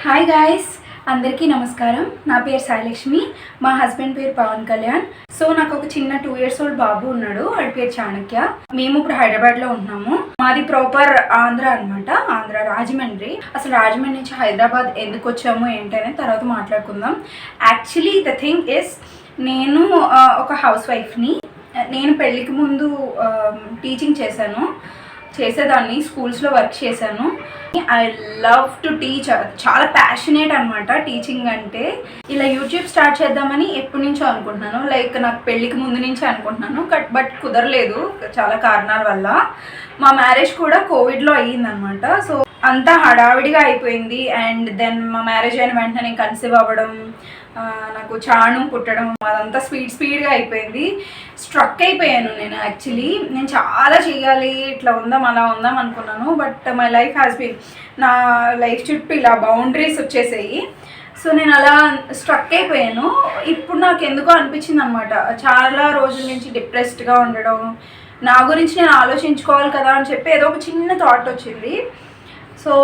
Hi guys, అందరికీ నమస్కారం. నా పేరు సాయిలక్ష్మి, మా హస్బెండ్ పేరు పవన్ కళ్యాణ్. సో నాకు ఒక చిన్న 2 years old బాబు ఉన్నాడు, వాడి పేరు చాణక్య. మేము ఇప్పుడు హైదరాబాద్లో ఉంటున్నాము. మాది ప్రాపర్ ఆంధ్ర అనమాట, ఆంధ్ర రాజమండ్రి. అసలు రాజమండ్రి నుంచి హైదరాబాద్ ఎందుకు వచ్చాము ఏంటనే తర్వాత మాట్లాడుకుందాం. యాక్చువల్లీ ద థింగ్ ఇస్, నేను ఒక హౌస్ వైఫ్ని. నేను పెళ్ళికి ముందు టీచింగ్ చేసేదాన్ని, స్కూల్స్లో వర్క్ చేశాను. ఐ లవ్ టు టీచ్, చాలా ప్యాషనేట్ అనమాట టీచింగ్ అంటే. ఇలా యూట్యూబ్ స్టార్ట్ చేద్దామని ఎప్పటి నుంచో అనుకుంటున్నాను, లైక్ నాకు పెళ్ళికి ముందు నుంచే అనుకుంటున్నాను. బట్ కుదరలేదు చాలా కారణాల వల్ల. మా మ్యారేజ్ కూడా కోవిడ్లో అయ్యిందనమాట. సో అంతా హడావిడిగా అయిపోయింది. అండ్ దెన్ మా మ్యారేజ్ అయిన వెంటనే కన్సీవ్ అవ్వడం, నాకు చాణం పుట్టడం, అదంతా స్పీడ్గా అయిపోయింది. స్ట్రక్ అయిపోయాను నేను. యాక్చువల్లీ నేను చాలా చేయాలి, ఇట్లా ఉందాం అలా ఉందాం అనుకున్నాను. But my life has been, నా లైఫ్ చుట్టూ ఇలా బౌండరీస్ వచ్చేసాయి. సో నేను అలా స్ట్రక్ అయిపోయాను. ఇప్పుడు నాకు ఎందుకో అనిపించింది అనమాట, చాలా రోజుల నుంచి డిప్రెస్డ్గా ఉండడం, నా గురించి నేను ఆలోచించుకోవాలి కదా అని చెప్పి ఏదో ఒక చిన్న థాట్ వచ్చింది. సో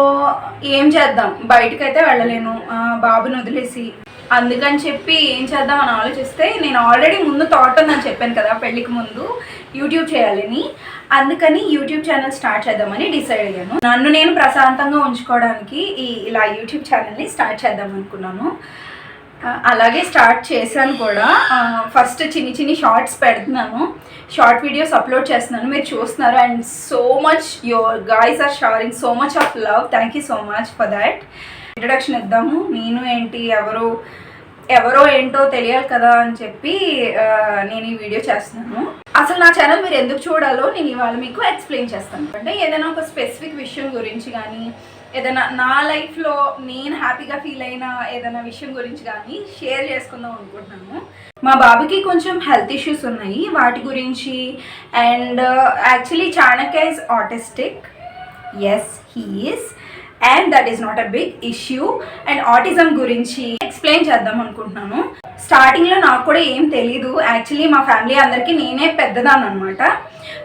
ఏం చేద్దాం, బయటకైతే వెళ్ళలేను బాబుని వదిలేసి. అందుకని చెప్పి ఏం చేద్దాం అని ఆలోచిస్తే, నేను ఆల్రెడీ ముందు థాట్ ఉందని చెప్పాను కదా పెళ్ళికి ముందు యూట్యూబ్ చేయాలని. అందుకని యూట్యూబ్ ఛానల్ స్టార్ట్ చేద్దామని డిసైడ్ అయ్యాను. నన్ను నేను ప్రశాంతంగా ఉంచుకోవడానికి ఇలా యూట్యూబ్ ఛానల్ని స్టార్ట్ చేద్దాం అనుకున్నాను. అలాగే స్టార్ట్ చేశాను కూడా. ఫస్ట్ చిన్ని షార్ట్స్ పెడుతున్నాను, షార్ట్ వీడియోస్ అప్లోడ్ చేస్తున్నాను, మీరు చూస్తున్నారు. And so much your guys are showering so much of love. Thank you so much for that. Introduction ఇద్దాము. నేను ఏంటి, ఎవరో ఏంటో తెలియాలి కదా అని చెప్పి నేను ఈ వీడియో చేస్తున్నాను. అసలు నా ఛానల్ మీరు ఎందుకు చూడాలో నేను ఇవాళ మీకు ఎక్స్ప్లెయిన్ చేస్తాను. అంటే ఏదైనా ఒక స్పెసిఫిక్ విషయం గురించి కానీ, ఏదైనా నా లైఫ్లో నేను హ్యాపీగా ఫీల్ అయిన ఏదైనా విషయం గురించి కానీ షేర్ చేసుకుందాం అనుకుంటున్నాను. మా బాబుకి కొంచెం హెల్త్ ఇష్యూస్ ఉన్నాయి, వాటి గురించి. And actually Chanakya is autistic. Yes, he is. And that is not a big issue. And autism గురించి ఎక్స్ప్లెయిన్ చేద్దాం అనుకుంటున్నాను. స్టార్టింగ్లో నాకు కూడా ఏం తెలీదు. యాక్చువల్లీ మా ఫ్యామిలీ అందరికీ నేనే పెద్దదాన్ని అనమాట.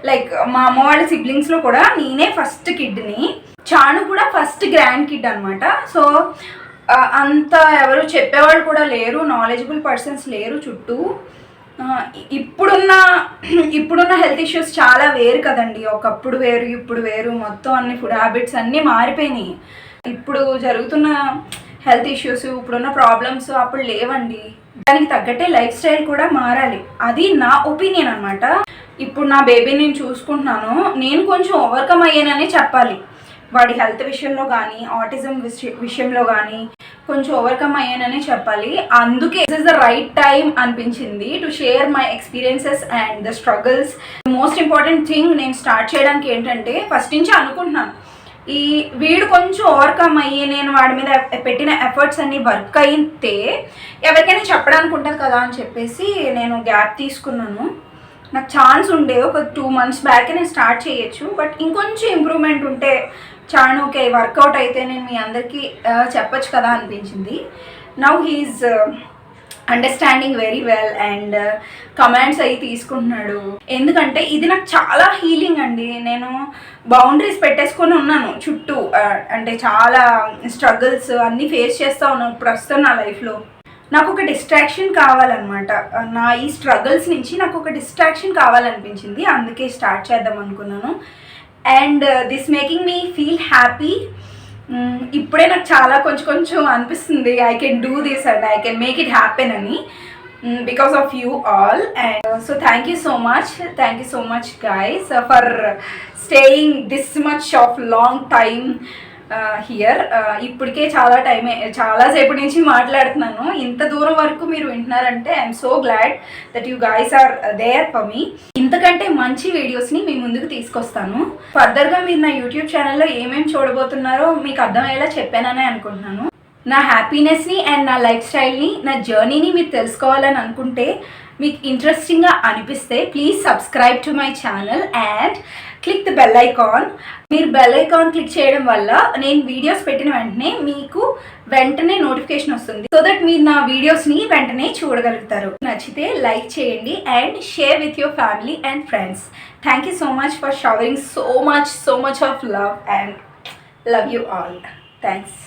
లైక్ మా అమ్మ వాళ్ళ సిబ్లింగ్స్లో కూడా నేనే ఫస్ట్ కిడ్ని. చాను కూడా ఫస్ట్ గ్రాండ్ కిడ్ అనమాట. సో అంత ఎవరు చెప్పేవాళ్ళు కూడా లేరు, నాలెడ్జబుల్ పర్సన్స్ లేరు చుట్టూ. ఇప్పుడున్న హెల్త్ ఇష్యూస్ చాలా వేరు కదండి. ఒకప్పుడు వేరు, ఇప్పుడు వేరు. మొత్తం అన్ని ఫుడ్ హ్యాబిట్స్ అన్నీ మారిపోయినాయి. ఇప్పుడు జరుగుతున్న హెల్త్ ఇష్యూస్, ఇప్పుడున్న ప్రాబ్లమ్స్ అప్పుడు లేవండి. దానికి తగ్గట్టే లైఫ్ స్టైల్ కూడా మారాలి. అది నా ఒపీనియన్ అనమాట. ఇప్పుడు నా బేబీని నేను చూసుకుంటున్నాను, నేను కొంచెం ఓవర్కమ్ అయ్యాననే చెప్పాలి. వాడి హెల్త్ విషయంలో కానీ, ఆటిజం విషయంలో కానీ కొంచెం ఓవర్కమ్ అయ్యాననే చెప్పాలి. అందుకే this is the right time అనిపించింది to share my experiences and the struggles. Most important thing నేను స్టార్ట్ చేయడానికి ఏంటంటే, ఫస్ట్ నుంచి అనుకుంటున్నాను, వీడు కొంచెం ఓవర్కమ్ అయ్యి నేను వాడి మీద పెట్టిన ఎఫర్ట్స్ అన్ని వర్క్ అయితే ఎవరికైనా చెప్పడానికి ఉంటుంది కదా అని చెప్పేసి నేను గ్యాప్ తీసుకున్నాను. నాకు ఛాన్స్ ఉండే ఒక 2 months బ్యాకే నేను స్టార్ట్ చేయొచ్చు. బట్ ఇంకొంచెం ఇంప్రూవ్మెంట్ ఉంటే, చాను ఓకే వర్కౌట్ అయితే నేను మీ అందరికీ చెప్పచ్చు కదా అనిపించింది. Now he's understanding very well and commands అవి తీసుకుంటున్నాడు. ఎందుకంటే ఇది నాకు చాలా హీలింగ్ అండి. నేను బౌండరీస్ పెట్టేసుకొని ఉన్నాను చుట్టూ. అంటే చాలా స్ట్రగుల్స్ అన్నీ ఫేస్ చేస్తూ ఉన్నాను ప్రస్తుతం నా లైఫ్లో. నాకు ఒక డిస్ట్రాక్షన్ కావాలన్నమాట. నా ఈ స్ట్రగుల్స్ నుంచి నాకు ఒక డిస్ట్రాక్షన్ కావాలనిపించింది, అందుకే స్టార్ట్ చేద్దాం అనుకున్నాను. And this making me feel happy. ఇప్పుడే నాకు చాలా కొంచెం అనిపిస్తుంది, I can do this and I can make it happen అని, because of you all. And so thank you so much guys for staying this much of long time here. ఇప్పటికే చాలాసేపటి నుంచి మాట్లాడుతున్నాను. ఇంత దూరం వరకు మీరు వింటున్నారంటే I'm so glad that you guys are there for me. ఇంతకంటే మంచి వీడియోస్ని మీ ముందుకు తీసుకొస్తాను. ఫర్దర్గా మీరు నా యూట్యూబ్ ఛానల్లో ఏమేమి చూడబోతున్నారో మీకు అర్థమయ్యేలా చెప్పాననే అనుకుంటున్నాను. నా హ్యాపీనెస్ని అండ్ నా లైఫ్ స్టైల్ని, నా జర్నీని మీరు తెలుసుకోవాలని అనుకుంటే, మీకు ఇంట్రెస్టింగ్గా అనిపిస్తే please subscribe to my channel and click the bell icon. మీరు బెల్ ఐకాన్ క్లిక్ చేయడం వల్ల నేను వీడియోస్ పెట్టిన వెంటనే మీకు వెంటనే నోటిఫికేషన్ వస్తుంది. సో దట్ మీరు నా వీడియోస్ని వెంటనే చూడగలుగుతారు. నచ్చితే లైక్ చేయండి and share with your family and friends. Thank you so much for showering so much of love and love you all. Thanks.